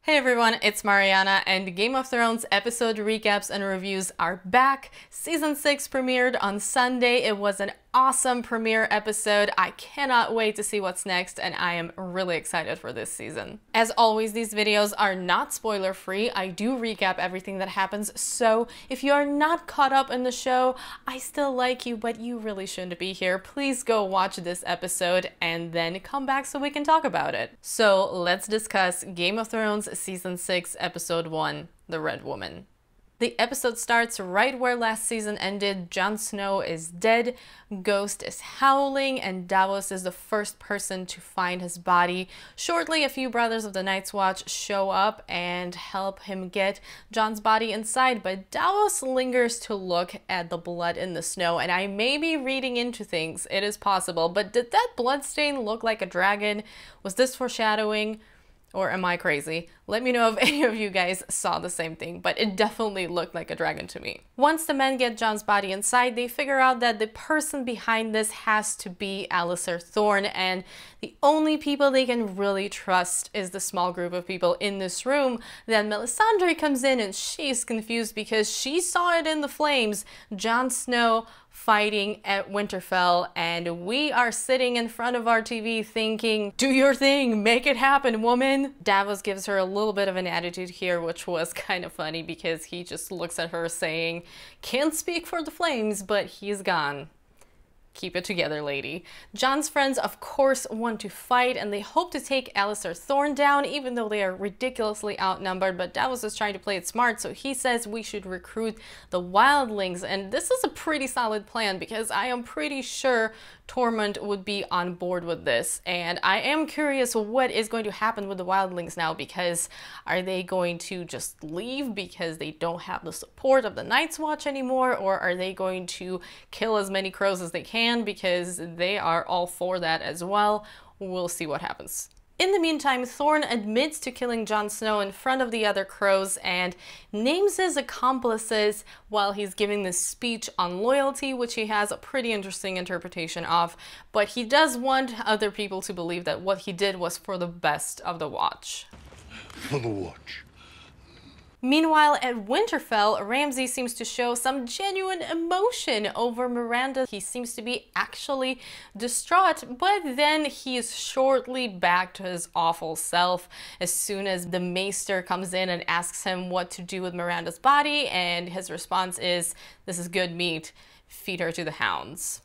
Hey everyone, it's Mariana, and Game of Thrones episode recaps and reviews are back. Season 6 premiered on Sunday. It was an awesome premiere episode. I cannot wait to see what's next, and I am really excited for this season. As always, these videos are not spoiler free. I do recap everything that happens, so if you are not caught up in the show, I still like you, but you really shouldn't be here. Please go watch this episode and then come back so we can talk about it. So let's discuss Game of Thrones Season 6, Episode 1, The Red Woman. The episode starts right where last season ended. Jon Snow is dead, Ghost is howling, and Davos is the first person to find his body. Shortly, a few brothers of the Night's Watch show up and help him get Jon's body inside, but Davos lingers to look at the blood in the snow, and I may be reading into things, it is possible, but did that bloodstain look like a dragon? Was this foreshadowing? Or am I crazy? Let me know if any of you guys saw the same thing, but it definitely looked like a dragon to me. Once the men get Jon's body inside, they figure out that the person behind this has to be Alliser Thorne, and the only people they can really trust is the small group of people in this room. Then Melisandre comes in and she's confused because she saw it in the flames. Jon Snow fighting at Winterfell, and we are sitting in front of our TV thinking, do your thing, make it happen, woman. Davos gives her a little bit of an attitude here, which was kind of funny because he just looks at her saying, can't speak for the flames, but he's gone. Keep it together, lady. Jon's friends, of course, want to fight, and they hope to take Alliser Thorne down, even though they are ridiculously outnumbered, but Davos is trying to play it smart, so he says we should recruit the wildlings, and this is a pretty solid plan, because I am pretty sure Tormund would be on board with this, and I am curious what is going to happen with the wildlings now, because are they going to just leave because they don't have the support of the Night's Watch anymore, or are they going to kill as many crows as they can, because they are all for that as well? We'll see what happens. In the meantime, Thorne admits to killing Jon Snow in front of the other crows and names his accomplices while he's giving this speech on loyalty, which he has a pretty interesting interpretation of, but he does want other people to believe that what he did was for the best of the Watch. For the Watch. Meanwhile, at Winterfell, Ramsay seems to show some genuine emotion over Miranda. He seems to be actually distraught, but then he is shortly back to his awful self as soon as the maester comes in and asks him what to do with Miranda's body, and his response is, "This is good meat, feed her to the hounds."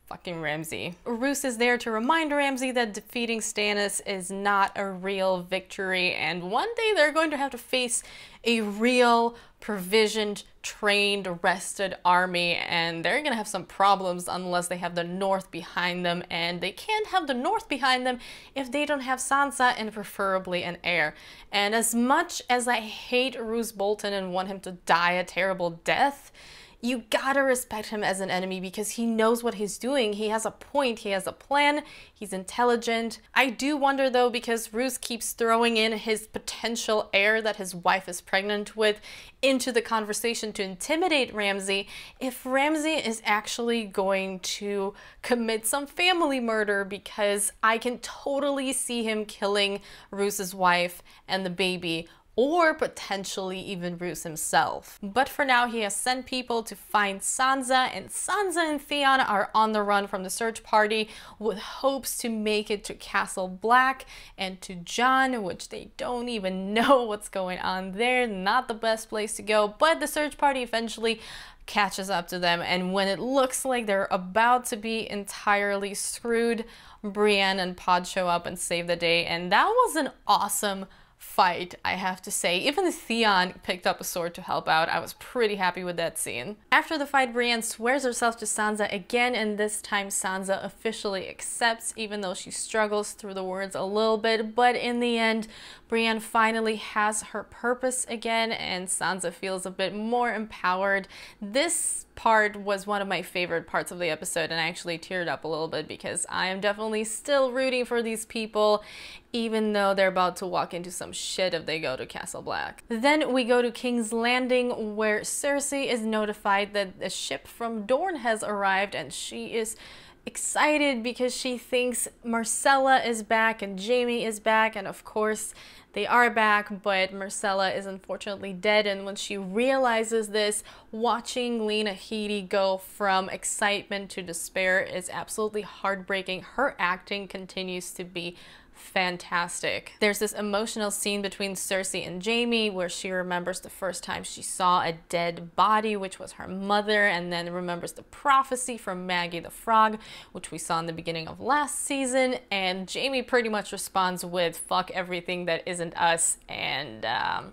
Fucking Ramsay. Roose is there to remind Ramsay that defeating Stannis is not a real victory, and one day they're going to have to face a real, provisioned, trained, rested army, and they're gonna have some problems unless they have the North behind them, and they can't have the North behind them if they don't have Sansa and preferably an heir. And as much as I hate Roose Bolton and want him to die a terrible death, you gotta respect him as an enemy because he knows what he's doing. He has a point, he has a plan, he's intelligent. I do wonder though, because Roose keeps throwing in his potential heir that his wife is pregnant with into the conversation to intimidate Ramsay, if Ramsay is actually going to commit some family murder, because I can totally see him killing Roose's wife and the baby, or potentially even Roose himself. But for now, he has sent people to find Sansa, and Sansa and Theon are on the run from the search party with hopes to make it to Castle Black and to Jon, which they don't even know what's going on there. Not the best place to go, but the search party eventually catches up to them, and when it looks like they're about to be entirely screwed, Brienne and Pod show up and save the day, and that was an awesome fight, I have to say. Even Theon picked up a sword to help out. I was pretty happy with that scene. After the fight, Brienne swears herself to Sansa again, and this time Sansa officially accepts, even though she struggles through the words a little bit, but in the end, Brienne finally has her purpose again, and Sansa feels a bit more empowered. This part was one of my favorite parts of the episode, and I actually teared up a little bit because I am definitely still rooting for these people, even though they're about to walk into some shit if they go to Castle Black. Then we go to King's Landing, where Cersei is notified that a ship from Dorne has arrived, and she is excited because she thinks Marcella is back and Jaime is back, and of course they are back, but Marcella is unfortunately dead. And when she realizes this, watching Lena Headey go from excitement to despair is absolutely heartbreaking. Her acting continues to be fantastic. There's this emotional scene between Cersei and Jaime where she remembers the first time she saw a dead body, which was her mother, and then remembers the prophecy from Maggie the Frog, which we saw in the beginning of last season, and Jaime pretty much responds with "fuck everything that isn't us," and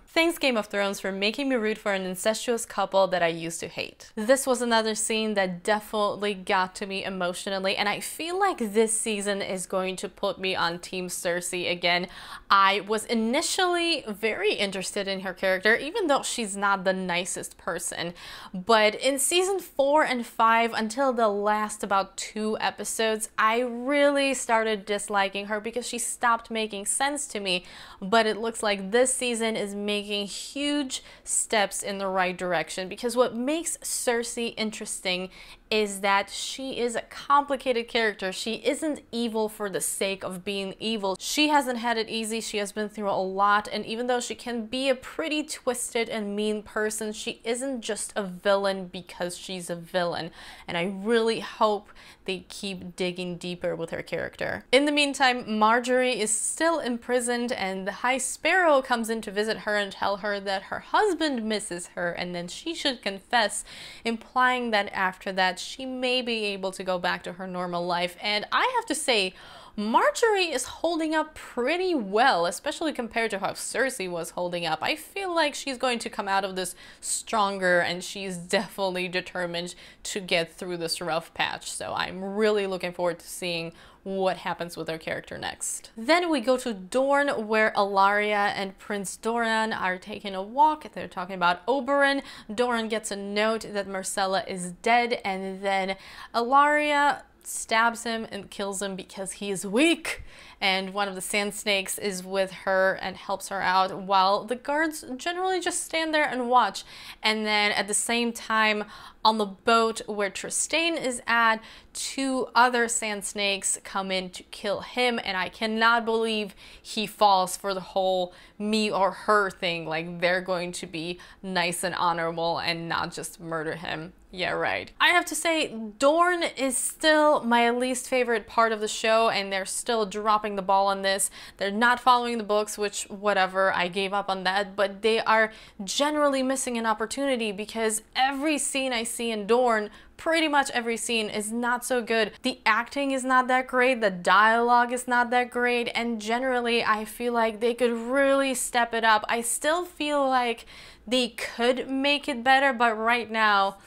thanks Game of Thrones for making me root for an incestuous couple that I used to hate. This was another scene that definitely got to me emotionally, and I feel like this season is going to put me on Team Cersei again. I was initially very interested in her character, even though she's not the nicest person. But in season 4 and 5, until the last about 2 episodes, I really started disliking her because she stopped making sense to me. But it looks like this season is making huge steps in the right direction, because what makes Cersei interesting is that she is a complicated character. She isn't evil for the sake of being evil. She hasn't had it easy. She has been through a lot, and even though she can be a pretty twisted and mean person, she isn't just a villain because she's a villain. And I really hope they keep digging deeper with her character. In the meantime, Margaery is still imprisoned, and the High Sparrow comes in to visit her and tell her that her husband misses her, and then she should confess, implying that after that she may be able to go back to her normal life. And I have to say, Margaery is holding up pretty well, especially compared to how Cersei was holding up. I feel like she's going to come out of this stronger, and she's definitely determined to get through this rough patch. So I'm really looking forward to seeing what happens with her character next. Then we go to Dorne, where Ellaria and Prince Doran are taking a walk. They're talking about Oberyn. Doran gets a note that Marcella is dead, and then Ellaria stabs him and kills him because he is weak. And one of the Sand Snakes is with her and helps her out, while the guards generally just stand there and watch. And then at the same time, on the boat where Trystane is at, 2 other Sand Snakes come in to kill him, and I cannot believe he falls for the whole me or her thing. Like, they're going to be nice and honorable and not just murder him. Yeah, right. I have to say, Dorne is still my least favorite part of the show, and they're still dropping the ball on this. They're not following the books, which, whatever, I gave up on that, but they are generally missing an opportunity, because every scene I see in Dorne, pretty much every scene, is not so good. The acting is not that great, the dialogue is not that great, and generally I feel like they could really step it up. I still feel like they could make it better, but right now,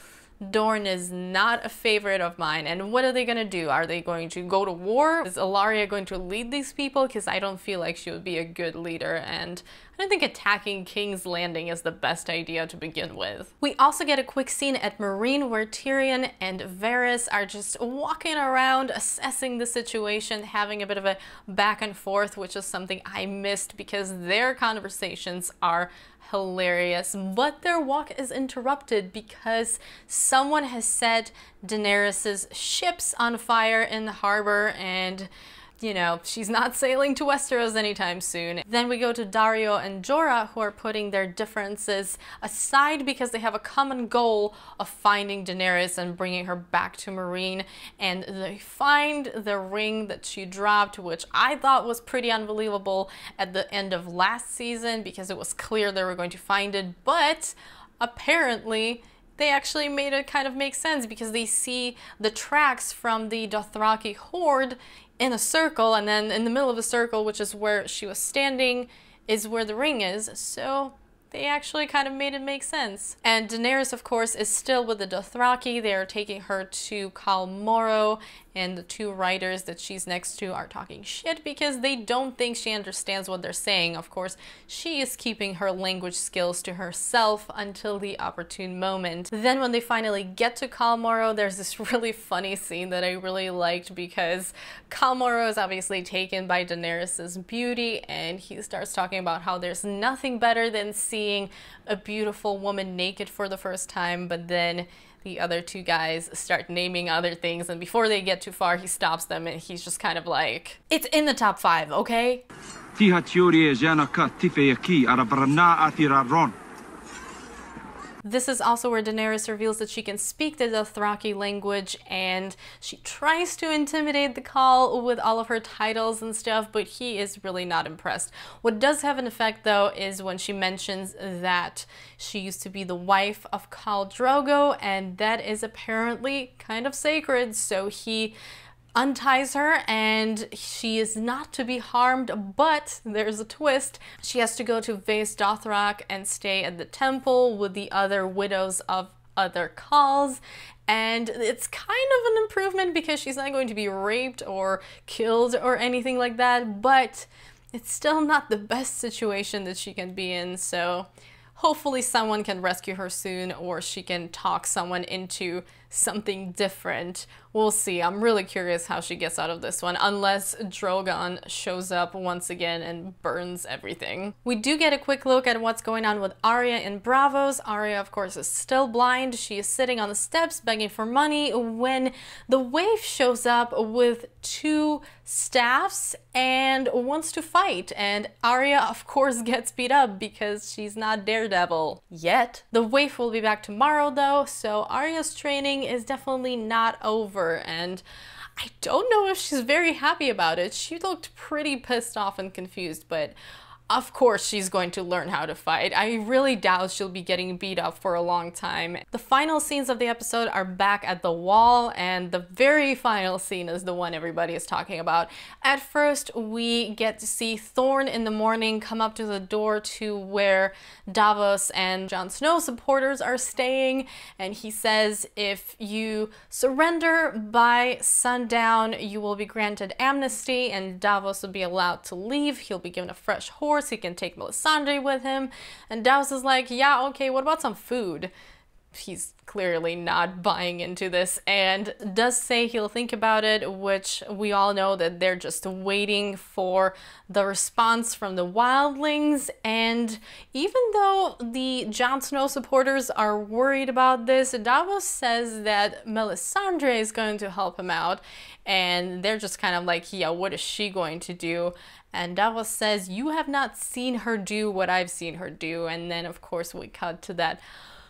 Dorne is not a favorite of mine. And what are they gonna do? Are they going to go to war? Is Ellaria going to lead these people? Because I don't feel like she would be a good leader, and I don't think attacking King's Landing is the best idea to begin with. We also get a quick scene at Meereen where Tyrion and Varys are just walking around, assessing the situation, having a bit of a back and forth, which is something I missed because their conversations are hilarious. But their walk is interrupted because someone has set Daenerys's ships on fire in the harbor, and you know, she's not sailing to Westeros anytime soon. Then we go to Daario and Jorah, who are putting their differences aside because they have a common goal of finding Daenerys and bringing her back to Meereen. And they find the ring that she dropped, which I thought was pretty unbelievable at the end of last season because it was clear they were going to find it. But apparently they actually made it kind of make sense because they see the tracks from the Dothraki horde in a circle, and then in the middle of the circle, which is where she was standing, is where the ring is. So they actually kind of made it make sense. And Daenerys, of course, is still with the Dothraki. They are taking her to Khal Moro, and the 2 writers that she's next to are talking shit because they don't think she understands what they're saying. Of course, she is keeping her language skills to herself until the opportune moment. Then when they finally get to Khal Moro, there's this really funny scene that I really liked because Khal Moro is obviously taken by Daenerys's beauty, and he starts talking about how there's nothing better than seeing a beautiful woman naked for the first time, but then the other two guys start naming other things, and before they get too far, he stops them and he's just kind of like, it's in the top 5, okay? This is also where Daenerys reveals that she can speak the Dothraki language, and she tries to intimidate the Khal with all of her titles and stuff, but he is really not impressed. What does have an effect, though, is when she mentions that she used to be the wife of Khal Drogo, and that is apparently kind of sacred, so he unties her and she is not to be harmed, but there's a twist. She has to go to Vaes Dothrak and stay at the temple with the other widows of other Khals, and it's kind of an improvement because she's not going to be raped or killed or anything like that, but it's still not the best situation that she can be in, so hopefully someone can rescue her soon, or she can talk someone into something different. We'll see. I'm really curious how she gets out of this one, unless Drogon shows up once again and burns everything. We do get a quick look at what's going on with Arya in Braavos. Arya, of course, is still blind. She is sitting on the steps begging for money when the waif shows up with 2 staffs and wants to fight. And Arya, of course, gets beat up because she's not Daredevil yet. The waif will be back tomorrow, though, so Arya's training is definitely not over, and I don't know if she's very happy about it. She looked pretty pissed off and confused, but of course she's going to learn how to fight. I really doubt she'll be getting beat up for a long time. The final scenes of the episode are back at the Wall, and the very final scene is the one everybody is talking about. At first, we get to see Thorne in the morning come up to the door to where Davos and Jon Snow supporters are staying, and he says if you surrender by sundown, you will be granted amnesty, and Davos will be allowed to leave. He'll be given a fresh horse. He can take Melisandre with him. And Davos is like, yeah, okay, what about some food? He's clearly not buying into this and does say he'll think about it, which we all know that they're just waiting for the response from the wildlings. And even though the Jon Snow supporters are worried about this, Davos says that Melisandre is going to help him out, and they're just kind of like, yeah, what is she going to do? And Davos says, you have not seen her do what I've seen her do. And then, of course, we cut to that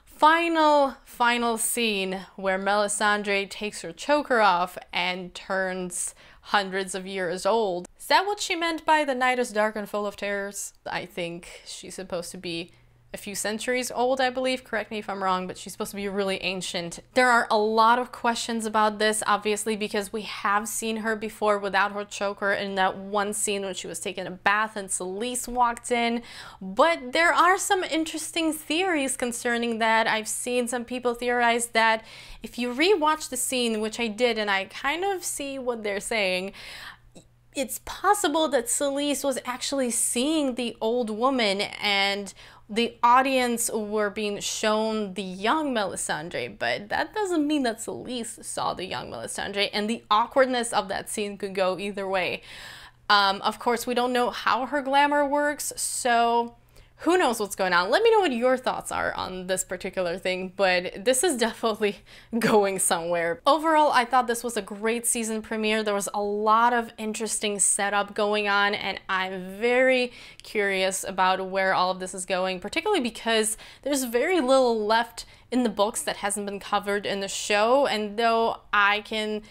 final scene where Melisandre takes her choker off and turns hundreds of years old. Is that what she meant by the night is dark and full of terrors? I think she's supposed to be a few centuries old, I believe. Correct me if I'm wrong, but she's supposed to be really ancient. There are a lot of questions about this, obviously, because we have seen her before without her choker in that one scene when she was taking a bath and Selyse walked in. But there are some interesting theories concerning that. I've seen some people theorize that if you rewatch the scene, which I did, and I kind of see what they're saying, it's possible that Selyse was actually seeing the old woman and the audience were being shown the young Melisandre, but that doesn't mean that Selyse saw the young Melisandre, and the awkwardness of that scene could go either way. Of course, we don't know how her glamour works, so who knows what's going on. Let me know what your thoughts are on this particular thing, but this is definitely going somewhere. Overall, I thought this was a great season premiere. There was a lot of interesting setup going on, and I'm very curious about where all of this is going, particularly because there's very little left in the books that hasn't been covered in the show, and though I can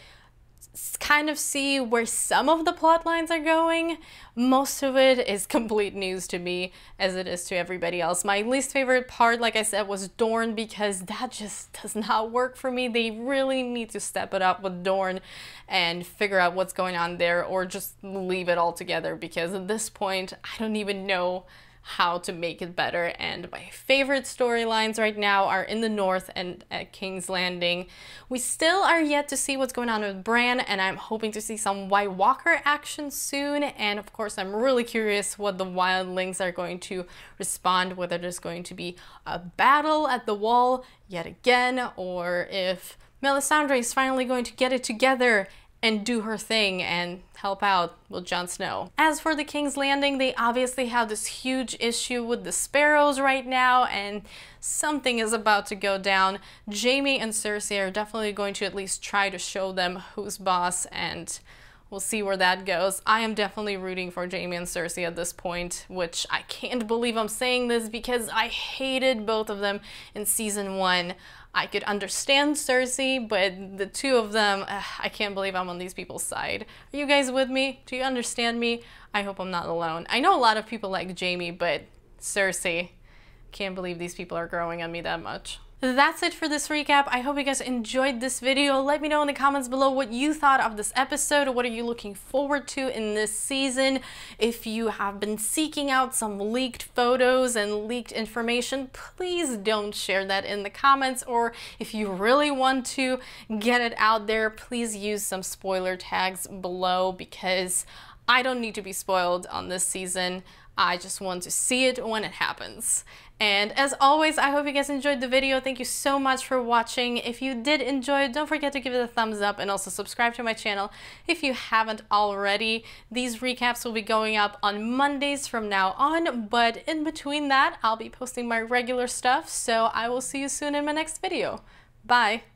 kind of see where some of the plot lines are going, most of it is complete news to me, as it is to everybody else. My least favorite part, like I said, was Dorne, because that just does not work for me. They really need to step it up with Dorne and figure out what's going on there, or just leave it all together, because at this point I don't even know how to make it better. And my favorite storylines right now are in the north and at King's Landing. We still are yet to see what's going on with Bran, and I'm hoping to see some White Walker action soon. And of course, I'm really curious what the wildlings are going to respond, whether there's going to be a battle at the Wall yet again, or if Melisandre is finally going to get it together and do her thing and help out with Jon Snow. As for the King's Landing, they obviously have this huge issue with the sparrows right now, and something is about to go down. Jaime and Cersei are definitely going to at least try to show them who's boss, and we'll see where that goes. I am definitely rooting for Jaime and Cersei at this point, which I can't believe I'm saying this because I hated both of them in season 1. I could understand Cersei, but the two of them, I can't believe I'm on these people's side. Are you guys with me? Do you understand me? I hope I'm not alone. I know a lot of people like Jaime, but Cersei, can't believe these people are growing on me that much. That's it for this recap. I hope you guys enjoyed this video. Let me know in the comments below what you thought of this episode. What are you looking forward to in this season? If you have been seeking out some leaked photos and leaked information, please don't share that in the comments. Or if you really want to get it out there, please use some spoiler tags below, because I don't need to be spoiled on this season. I just want to see it when it happens. And as always, I hope you guys enjoyed the video. Thank you so much for watching. If you did enjoy it, don't forget to give it a thumbs up and also subscribe to my channel if you haven't already. These recaps will be going up on Mondays from now on, but in between that, I'll be posting my regular stuff. So I will see you soon in my next video. Bye.